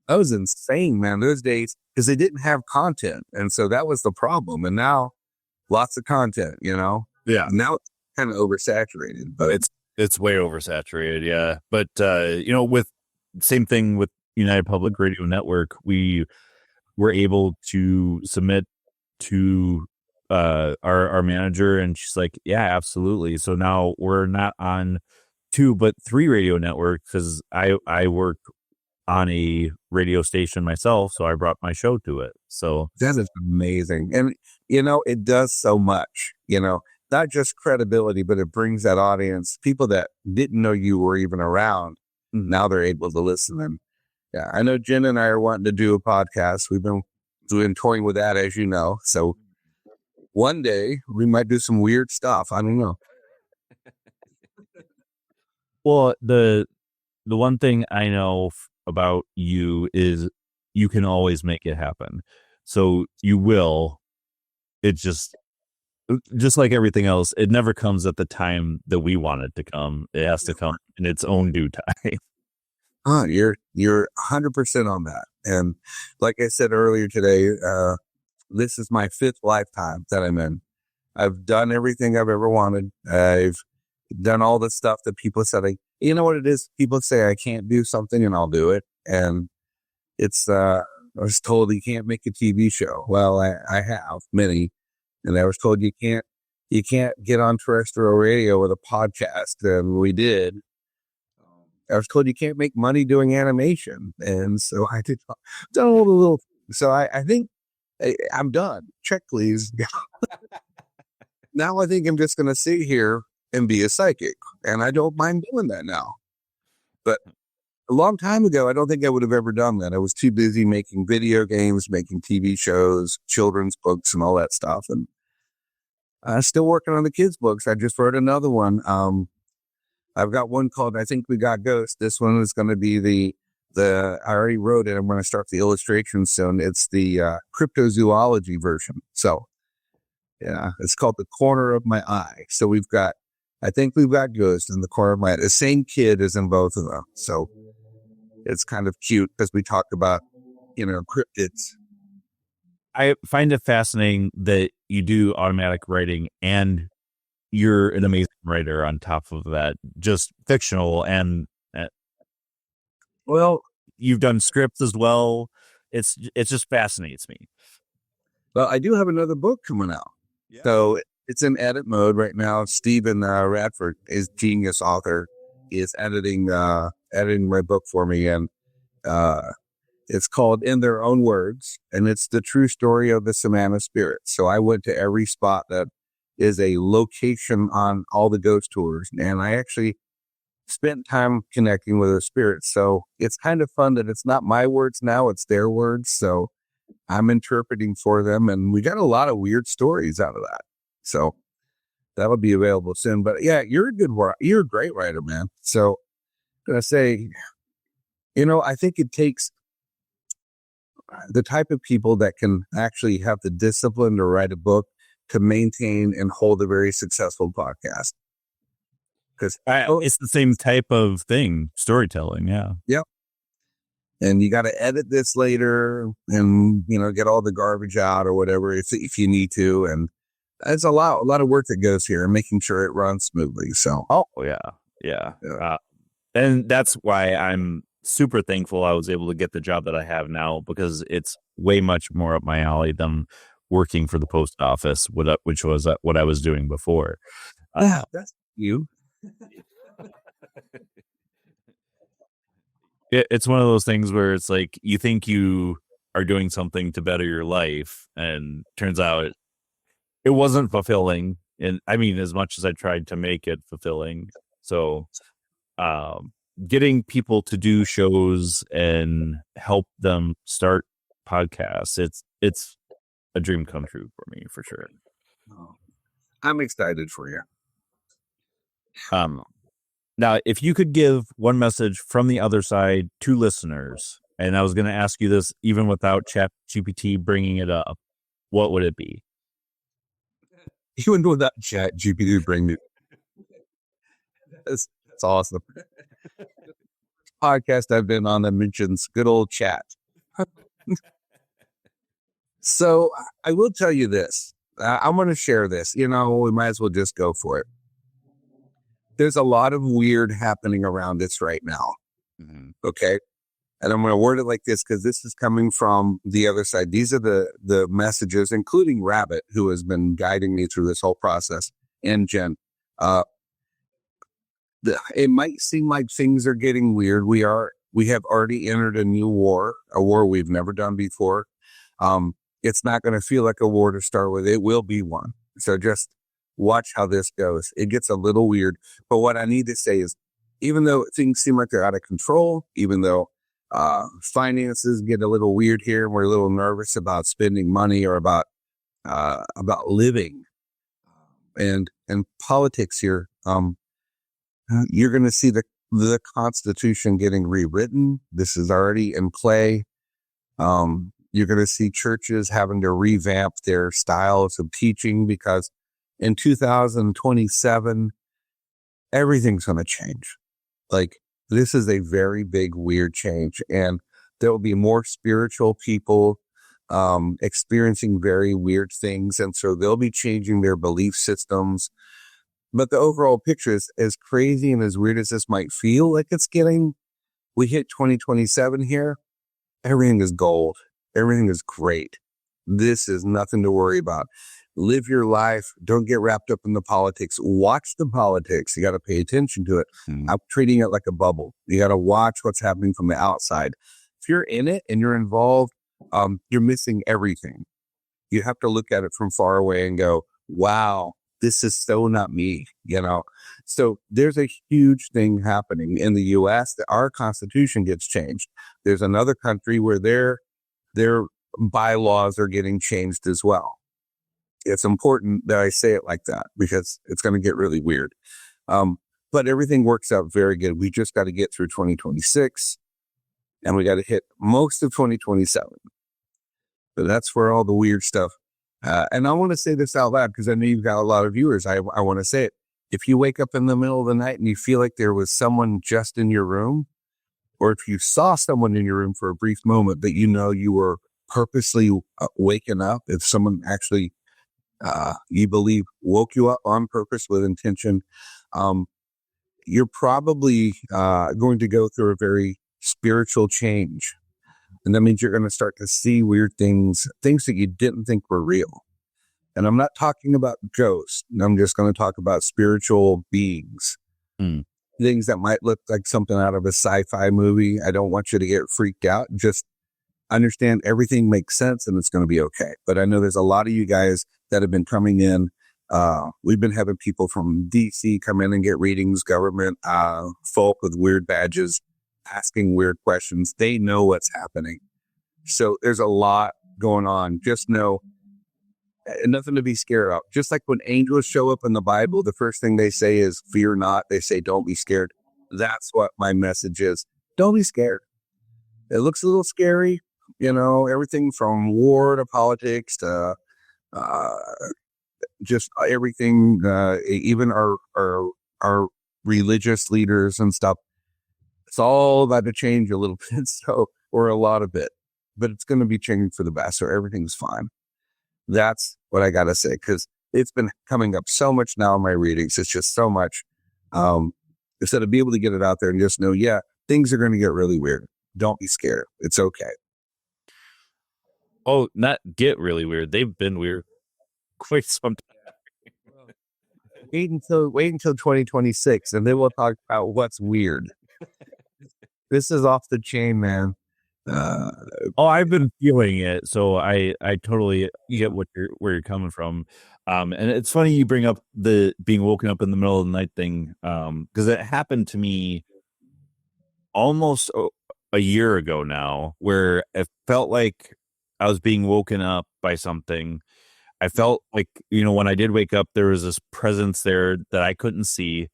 that was insane, man, those days, because they didn't have content. And so that was the problem. And now lots of content, Yeah. Now it's kind of oversaturated, but it's way oversaturated. Yeah. But, with same thing with United Public Radio Network, we were able to submit to our manager, and she's like, "Yeah, absolutely." So now we're not on 2 but 3 radio networks, because I work on a radio station myself, so I brought my show to it. So that is amazing. And it does so much, not just credibility, but it brings that audience, people that didn't know you were even around. Now they're able to listen. And Yeah, I know Jen and I are wanting to do a podcast. We've been toying with that, as you know. So one day we might do some weird stuff. I don't know. Well, the one thing I know about you is you can always make it happen. So you will. It just like everything else, it never comes at the time that we want it to come. It has to come in its own due time. You're 100% on that. And like I said earlier today, this is my 5th lifetime that I'm in. I've done everything I've ever wanted. I've done all the stuff that people said, you know what it is? People say I can't do something and I'll do it. And it's, I was told you can't make a TV show. Well, I have many. And I was told you can't get on terrestrial radio with a podcast. And we did. I was told you can't make money doing animation. And so I done all the little, so I think I'm done. Check, please. Now I think I'm just going to sit here and be a psychic. And I don't mind doing that now. But a long time ago, I don't think I would have ever done that. I was too busy making video games, making TV shows, children's books, and all that stuff. And still working on the kids' books. I just wrote another one. I've got one called I Think We Got Ghosts. This one is going to be I already wrote it. I'm going to start the illustration soon. It's the cryptozoology version. So, yeah, it's called The Corner of My Eye. So we've got I Think We've Got Ghosts in the corner of my eye. The same kid is in both of them. So it's kind of cute because we talk about, cryptids. I find it fascinating that you do automatic writing and you're an amazing writer on top of that, just fictional. And well, you've done scripts as well. It just fascinates me. Well, I do have another book coming out. Yeah. So it's in edit mode right now. Stephen Radford, is genius author, is editing my book for me. And it's called In Their Own Words. And it's the true story of the Savannah spirits. So I went to every spot that is a location on all the ghost tours. And I actually spent time connecting with the spirits. So it's kind of fun that it's not my words now, it's their words. So I'm interpreting for them. And we got a lot of weird stories out of that. So that'll be available soon. But yeah, you're a great writer, man. So I'm going to say, I think it takes the type of people that can actually have the discipline to write a book to maintain and hold a very successful podcast. Because it's the same type of thing, storytelling. Yeah. Yep. And you got to edit this later and, get all the garbage out or whatever if you need to. And it's a lot of work that goes here and making sure it runs smoothly. So, yeah. And that's why I'm super thankful I was able to get the job that I have now, because it's way much more up my alley than working for the post office, which was what I was doing before. That's you. It's one of those things where it's like you think you are doing something to better your life, and turns out it wasn't fulfilling. And I mean, as much as I tried to make it fulfilling. So getting people to do shows and help them start podcasts, it's a dream come true for me, for sure. I'm excited for you. Now, if you could give one message from the other side to listeners, and I was going to ask you this even without ChatGPT bringing it up, what would it be? Even without ChatGPT bringing it, that's awesome. Podcast I've been on that mentions good old chat. So I will tell you this. I'm going to share this. We might as well just go for it. There's a lot of weird happening around us right now. Mm-hmm. Okay. And I'm going to word it like this because this is coming from the other side. These are the messages, including Rabbit, who has been guiding me through this whole process, and Jen. It might seem like things are getting weird. We have already entered a new war, a war we've never done before. It's not going to feel like a war to start with. It will be one. So just watch how this goes. It gets a little weird. But what I need to say is, even though things seem like they're out of control, even though finances get a little weird here, and we're a little nervous about spending money or about living, and politics here. You're going to see the Constitution getting rewritten. This is already in play. You're going to see churches having to revamp their styles of teaching, because in 2027, everything's going to change. Like, this is a very big, weird change, and there will be more spiritual people experiencing very weird things, and so they'll be changing their belief systems. But the overall picture is, as crazy and as weird as this might feel like it's getting, we hit 2027 here, everything is gold. Everything is great. This is nothing to worry about. Live your life. Don't get wrapped up in the politics. Watch the politics. You got to pay attention to it. I'm treating it like a bubble. You got to watch what's happening from the outside. If you're in it and you're involved, you're missing everything. You have to look at it from far away and go, wow, this is so not me, you know? So there's a huge thing happening in the U.S. that our Constitution gets changed. There's another country where their bylaws are getting changed as well. It's important that I say it like that, because it's going to get really weird. But everything works out very good. We just got to get through 2026, and we got to hit most of 2027. So that's where all the weird stuff. And I want to say this out loud, because I know you've got a lot of viewers. I want to say it. If you wake up in the middle of the night and you feel like there was someone just in your room, or if you saw someone in your room for a brief moment, but you know you were purposely waking up, if someone actually, you believe, woke you up on purpose with intention, you're probably going to go through a very spiritual change. And that means you're going to start to see weird things that you didn't think were real. And I'm not talking about ghosts. I'm just going to talk about spiritual beings. Things that might look like something out of a sci-fi movie. I don't want you to get freaked out. Just understand everything makes sense and it's going to be okay. But I know there's a lot of you guys that have been coming in. We've been having people from DC come in and get readings, government, folk with weird badges, asking weird questions. They know what's happening. So there's a lot going on. Just know, nothing to be scared of. Just like when angels show up in the Bible, the first thing they say is, fear not. They say, don't be scared. That's what my message is. Don't be scared. It looks a little scary, you know, everything from war to politics to just everything, even our religious leaders and stuff. It's all about to change a little bit, or a lot of it, but it's going to be changing for the best. So everything's fine. That's what I got to say, because it's been coming up so much now in my readings. It's just so much. Instead of be able to get it out there and just know, yeah, things are going to get really weird. Don't be scared. It's okay. Oh, not get really weird. They've been weird quite some time. Wait until 2026, and then we'll talk about what's weird. This is off the chain, man. I've been feeling it, so I totally get where you're coming from. And it's funny you bring up the being woken up in the middle of the night thing, because it happened to me almost a year ago now, where it felt like I was being woken up by something. I felt like, you know, when I did wake up, there was this presence there that I couldn't see.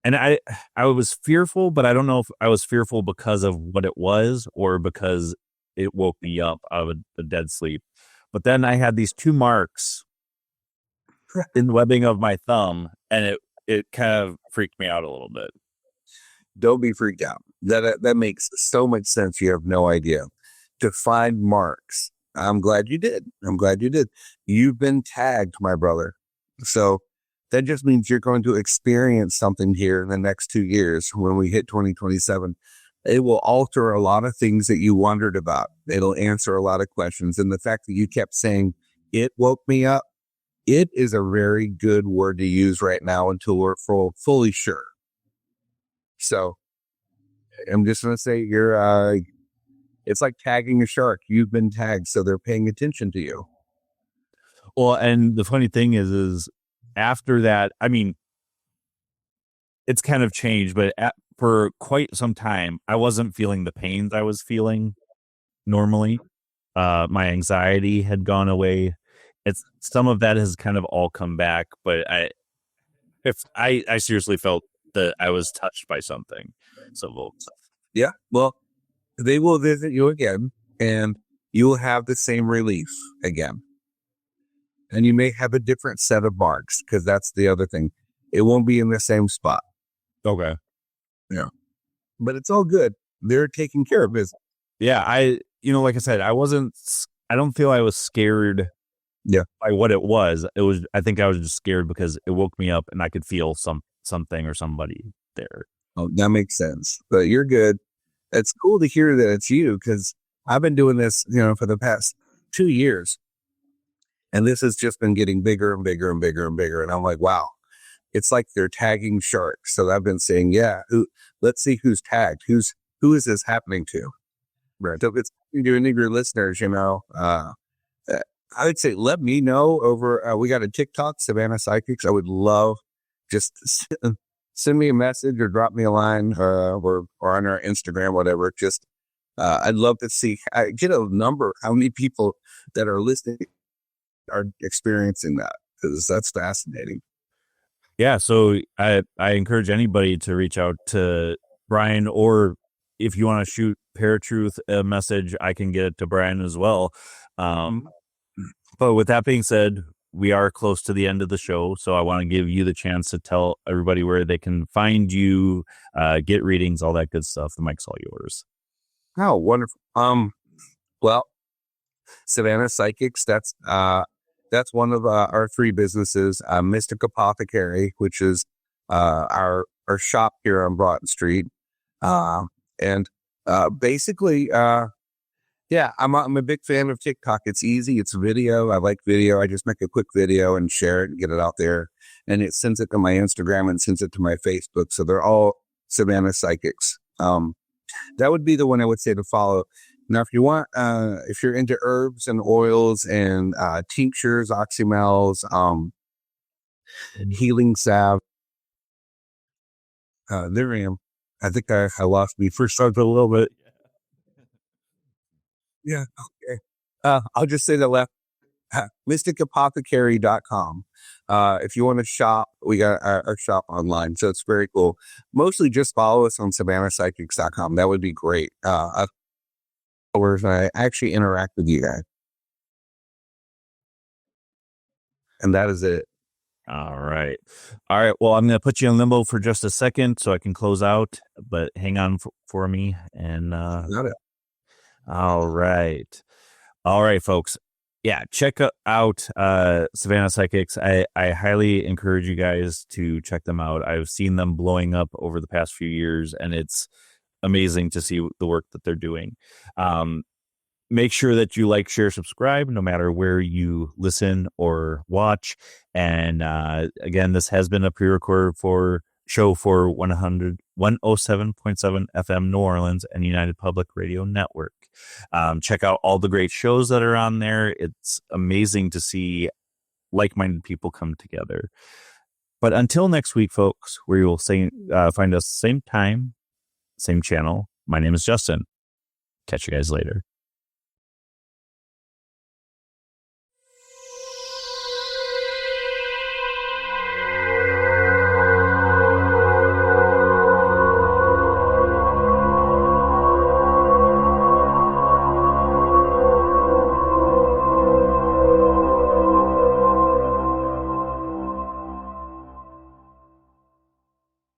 And I was fearful, but I don't know if I was fearful because of what it was or because it woke me up out of a dead sleep. But then I had these 2 marks in the webbing of my thumb, and it kind of freaked me out a little bit. Don't be freaked out. That makes so much sense. You have no idea. To find marks. I'm glad you did. You've been tagged, my brother. So that just means you're going to experience something here in the next 2 years. When we hit 2027, it will alter a lot of things that you wondered about. It'll answer a lot of questions. And the fact that you kept saying, it woke me up, it is a very good word to use right now until we're fully sure. So I'm just going to say it's like tagging a shark. You've been tagged, so they're paying attention to you. Well, and the funny thing is after that, I mean, it's kind of changed, but for quite some time, I wasn't feeling the pains I was feeling normally. My anxiety had gone away. It's some of that has kind of all come back, but I seriously felt that I was touched by something. So Yeah. Well, they will visit you again, and you will have the same relief again. And you may have a different set of marks, because that's the other thing. It won't be in the same spot. okay. But it's all good. They're taking care of business. Yeah, like I said, I don't feel I was scared by what it was. I think I was just scared because it woke me up and I could feel something or somebody there. Oh, that makes sense. But you're good. It's cool to hear that it's you, because I've been doing this, for the past 2 years. And this has just been getting bigger and bigger and bigger and bigger. And I'm like, wow, it's like they're tagging sharks. So I've been saying, let's see who's tagged. Who is this happening to? Right. So if it's to any of your listeners, I would say, let me know over, we got a TikTok, Savannah Psychics. I would love just send me a message or drop me a line or on our Instagram, whatever. Just, I'd love to see, get a number, how many people that are listening are experiencing that, because that's fascinating. Yeah. So I encourage anybody to reach out to Bryan, or if you want to shoot Paratruth a message, I can get it to Bryan as well. But with that being said, we are close to the end of the show. So I want to give you the chance to tell everybody where they can find you, get readings, all that good stuff. The mic's all yours. Oh, wonderful. Well, Savannah Psychics, that's one of our 3 businesses. Mystic Apothecary, which is our shop here on Broughton Street. Basically, I'm a big fan of TikTok. It's easy. It's video. I like video. I just make a quick video and share it and get it out there. And it sends it to my Instagram and sends it to my Facebook. So they're all Savannah Psychics. That would be the one I would say to follow. Now, if you want, if you're into herbs and oils and tinctures, oxymels, healing salve, there I am. I think I lost me first a little bit. Yeah. Okay. I'll just say the left. mysticapothecary.com. If you want to shop, we got our shop online. So it's very cool. Mostly just follow us on savannahpsychics.com. That would be great. Where I actually interact with you guys. And that is it. All right. Well, I'm going to put you in limbo for just a second so I can close out, but hang on for me. And Got it. All right, folks. Yeah, check out Savannah Psychics. I highly encourage you guys to check them out. I've seen them blowing up over the past few years, and it's amazing to see the work that they're doing. Make sure that you like, share, subscribe, no matter where you listen or watch. And again, this has been a pre-recorded show for 107.7 FM New Orleans and United Public Radio Network. Check out all the great shows that are on there. It's amazing to see like-minded people come together. But until next week, folks, where you will find us same time, same channel. My name is Justin. Catch you guys later.